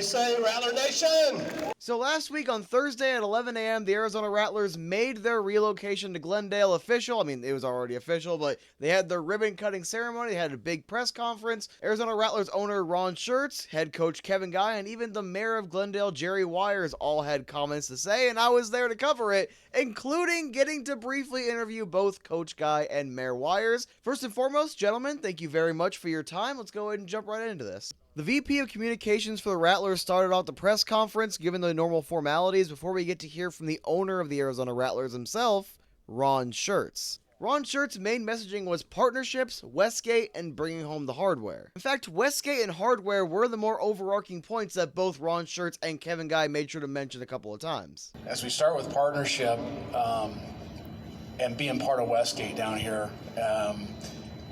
Say Rattler Nation! So last week on Thursday at 11 a.m., the Arizona Rattlers made their relocation to Glendale official. I mean, it was already official, but they had their ribbon-cutting ceremony. They had a big press conference. Arizona Rattlers owner Ron Schertz, head coach Kevin Guy, and even the mayor of Glendale, Jerry Wires, all had comments to say, and I was there to cover it, including getting to briefly interview both Coach Guy and Mayor Wires. First and foremost, gentlemen, thank you very much for your time. Let's go ahead and jump right into this. The VP of Communications for the Rattlers started out the press conference, given the normal formalities, before we get to hear from the owner of the Arizona Rattlers himself, Ron Schertz. Ron Schertz's main messaging was partnerships, Westgate, and bringing home the hardware. In fact, Westgate and hardware were the more overarching points that both Ron Schertz and Kevin Guy made sure to mention a couple of times. As we start with partnership and being part of Westgate down here,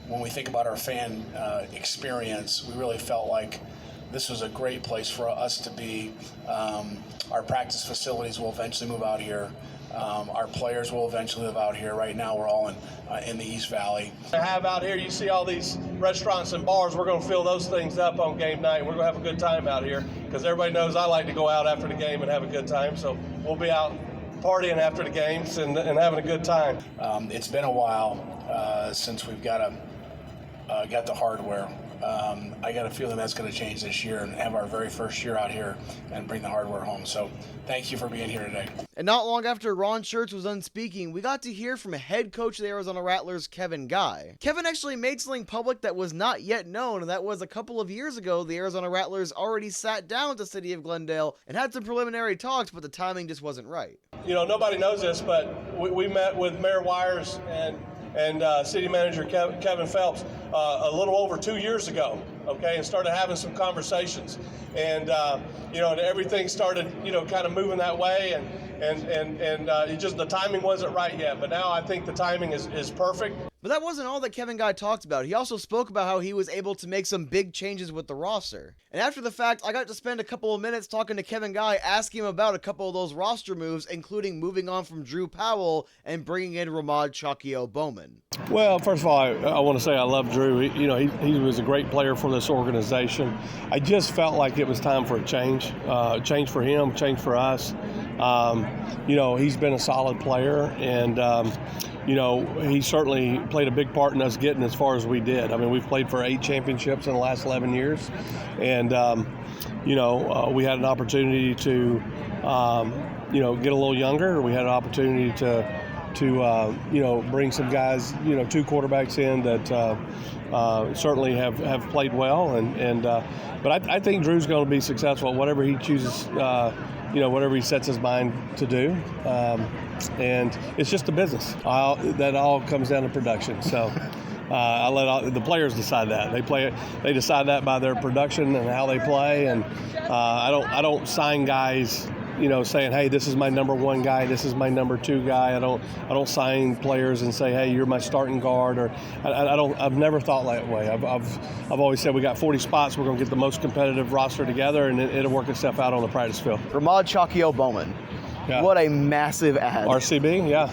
when we think about our fan experience, we really felt like this was a great place for us to be. Our practice facilities will eventually move out here. Our players will eventually live out here. Right now, we're all in the East Valley. To have out here, you see all these restaurants and bars. We're going to fill those things up on game night. We're going to have a good time out here because everybody knows I like to go out after the game and have a good time. So we'll be out partying after the games and having a good time. It's been a while since we've got the hardware. I got a feeling that's going to change this year and have our very first year out here and bring the hardware home. So thank you for being here today. And not long after Ron Schertz was done speaking, we got to hear from head coach of the Arizona Rattlers, Kevin Guy. Kevin actually made something public that was not yet known, and that was a couple of years ago, the Arizona Rattlers already sat down with the city of Glendale and had some preliminary talks, but the timing just wasn't right. You know, nobody knows this, but we met with Mayor Wires and City Manager Kevin Phelps a little over 2 years ago, okay, and started having some conversations. And, and everything started, kind of moving that way, and it just, the timing wasn't right yet. But now I think the timing is perfect. But that wasn't all that Kevin Guy talked about. He also spoke about how he was able to make some big changes with the roster. And after the fact, I got to spend a couple of minutes talking to Kevin Guy, asking him about a couple of those roster moves, including moving on from Drew Powell and bringing in Ramad Chakio Bowman. Well, first of all, I want to say I love Drew. He was a great player for this organization. I just felt like it was time for a change for him, change for us. He's been a solid player, and he certainly played a big part in us getting as far as we did. I mean, we've played for 8 championships in the last 11 years, and we had an opportunity to get a little younger. We had an opportunity to bring some guys, 2 quarterbacks in that certainly have played well, but I think Drew's going to be successful at whatever he chooses, whatever he sets his mind to do, and it's just a business. That all comes down to production. So I let the players decide that. They decide that by their production and how they play, and I don't sign guys saying, hey, this is my number 1 guy, this is my number 2 guy. I don't sign players and say, hey, you're my starting guard, or I've never thought that way. I've always said we got 40 spots, we're going to get the most competitive roster together, and it'll work itself out on the practice field. Ramad Chakio Bowman. Yeah. What a massive ad. RCB, yeah.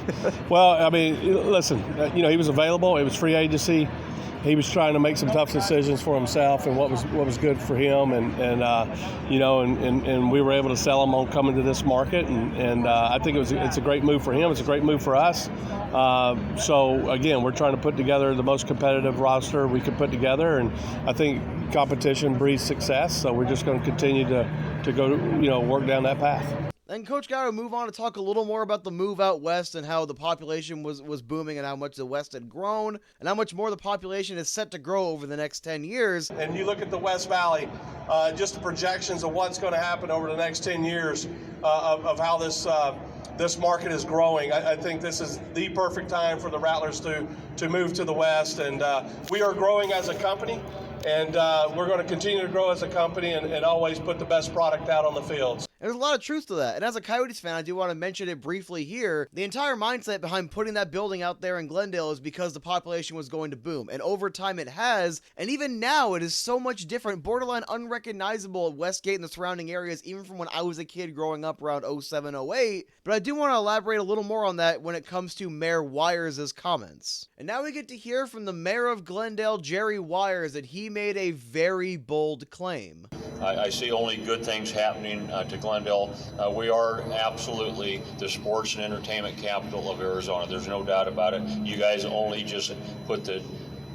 Well, I mean, listen, he was available. It was free agency. He was trying to make some tough decisions for himself and what was good for him, and we were able to sell him on coming to this market, and I think it's a great move for him. It's a great move for us. So again, we're trying to put together the most competitive roster we could put together, and I think competition breeds success. So we're just going to continue to go work down that path. Then Coach Guy will move on to talk a little more about the move out west and how the population was booming and how much the West had grown and how much more the population is set to grow over the next 10 years. And you look at the West Valley, just the projections of what's going to happen over the next 10 years of how this market is growing. I think this is the perfect time for the Rattlers to move to the West, and we are growing as a company. And we're going to continue to grow as a company and always put the best product out on the fields. And there's a lot of truth to that. And as a Coyotes fan, I do want to mention it briefly here. The entire mindset behind putting that building out there in Glendale is because the population was going to boom. And over time it has. And even now it is so much different, borderline unrecognizable at Westgate and the surrounding areas, even from when I was a kid growing up around 07, 08. But I do want to elaborate a little more on that when it comes to Mayor Wires' comments. And now we get to hear from the mayor of Glendale, Jerry Wires, that he made a very bold claim. I see only good things happening to Glendale. We are absolutely the sports and entertainment capital of Arizona. There's no doubt about it. You guys only just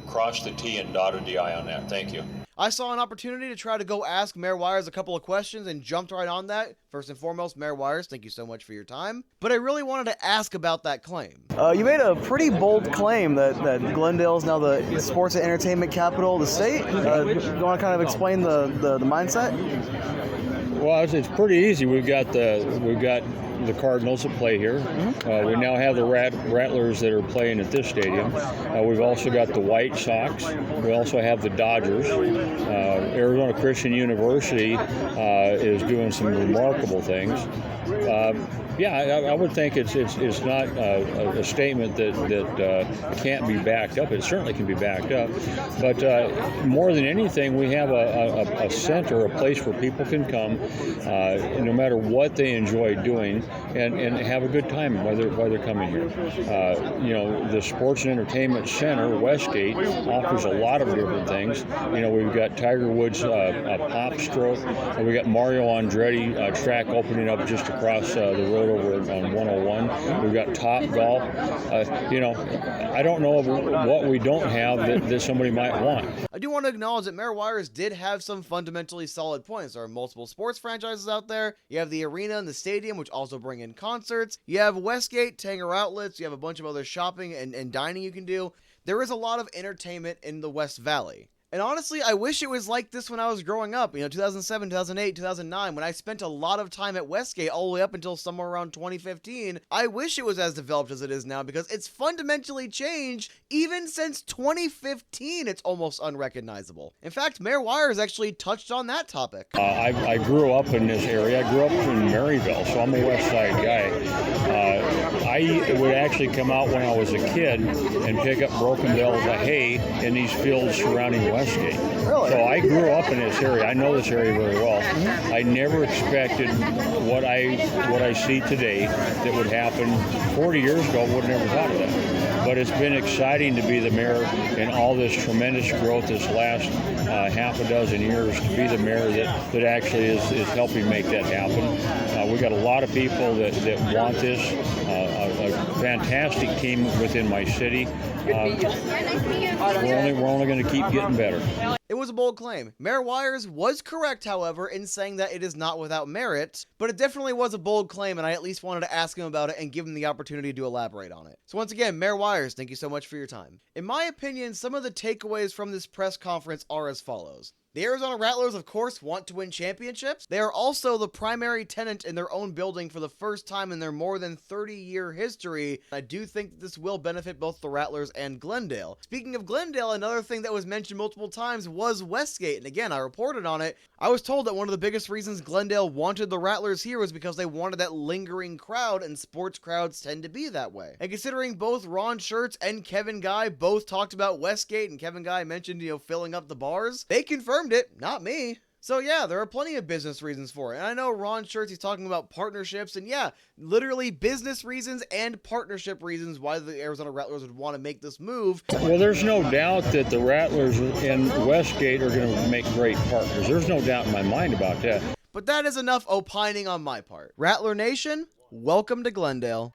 crossed the T and dotted the I on that. Thank you. I saw an opportunity to try to go ask Mayor Wires a couple of questions and jumped right on that. First and foremost, Mayor Wires, thank you so much for your time. But I really wanted to ask about that claim. You made a pretty bold claim that Glendale is now the sports and entertainment capital of the state. You want to kind of explain the mindset? Well, it's pretty easy. We've got the Cardinals that play here. We now have the Rattlers that are playing at this stadium. We've also got the White Sox. We also have the Dodgers. Arizona Christian University is doing some remarkable things. I would think it's not a statement that can't be backed up. It certainly can be backed up. But more than anything, we have a center, a place where people can come, no matter what they enjoy doing, and have a good time while they're coming here. The Sports and Entertainment Center, Westgate, offers a lot of different things. We've got Tiger Woods pop stroke. We got Mario Andretti track opening up just across the road over on 101. We've got Top Golf. I don't know what we don't have that somebody might want. I do want to acknowledge that Mayor Wires did have some fundamentally solid points. There are multiple sports franchises out there. You have the arena and the stadium, which also bring in concerts. You have Westgate, Tanger Outlets. You have a bunch of other shopping and dining you can do. There is a lot of entertainment in the West Valley. And honestly, I wish it was like this when I was growing up, 2007, 2008, 2009, when I spent a lot of time at Westgate all the way up until somewhere around 2015. I wish it was as developed as it is now because it's fundamentally changed. Even since 2015, it's almost unrecognizable. In fact, Mayor Wires actually touched on that topic. I grew up in this area. I grew up in Maryville, so I'm a West Side guy. I would actually come out when I was a kid and pick up broken bales of hay in these fields surrounding Westgate. Really? So I grew up in this area. I know this area very well. I never expected what I see today that would happen 40 years ago. Would have never thought of that. But it's been exciting to be the mayor in all this tremendous growth this last half a dozen years, to be the mayor that actually is helping make that happen. We got a lot of people that want this. A fantastic team within my city. We're only going to keep getting better. It was a bold claim. Mayor Wires was correct, however, in saying that it is not without merit, but it definitely was a bold claim, and I at least wanted to ask him about it and give him the opportunity to elaborate on it. So once again, Mayor Wires, thank you so much for your time. In my opinion, some of the takeaways from this press conference are as follows. The Arizona Rattlers, of course, want to win championships. They are also the primary tenant in their own building for the first time in their more than 30-year history. I do think that this will benefit both the Rattlers and Glendale. Speaking of Glendale, another thing that was mentioned multiple times was Westgate, and again, I reported on it. I was told that one of the biggest reasons Glendale wanted the Rattlers here was because they wanted that lingering crowd, and sports crowds tend to be that way. And considering both Ron Schertz and Kevin Guy both talked about Westgate, and Kevin Guy mentioned, filling up the bars, they confirmed it, not me. So yeah, there are plenty of business reasons for it. And I know Ron Schertz, he's talking about partnerships, and yeah, literally business reasons and partnership reasons why the Arizona Rattlers would want to make this move. Well, there's no doubt that the Rattlers and Westgate are going to make great partners. There's no doubt in my mind about that. But that is enough opining on my part. Rattler Nation, welcome to Glendale.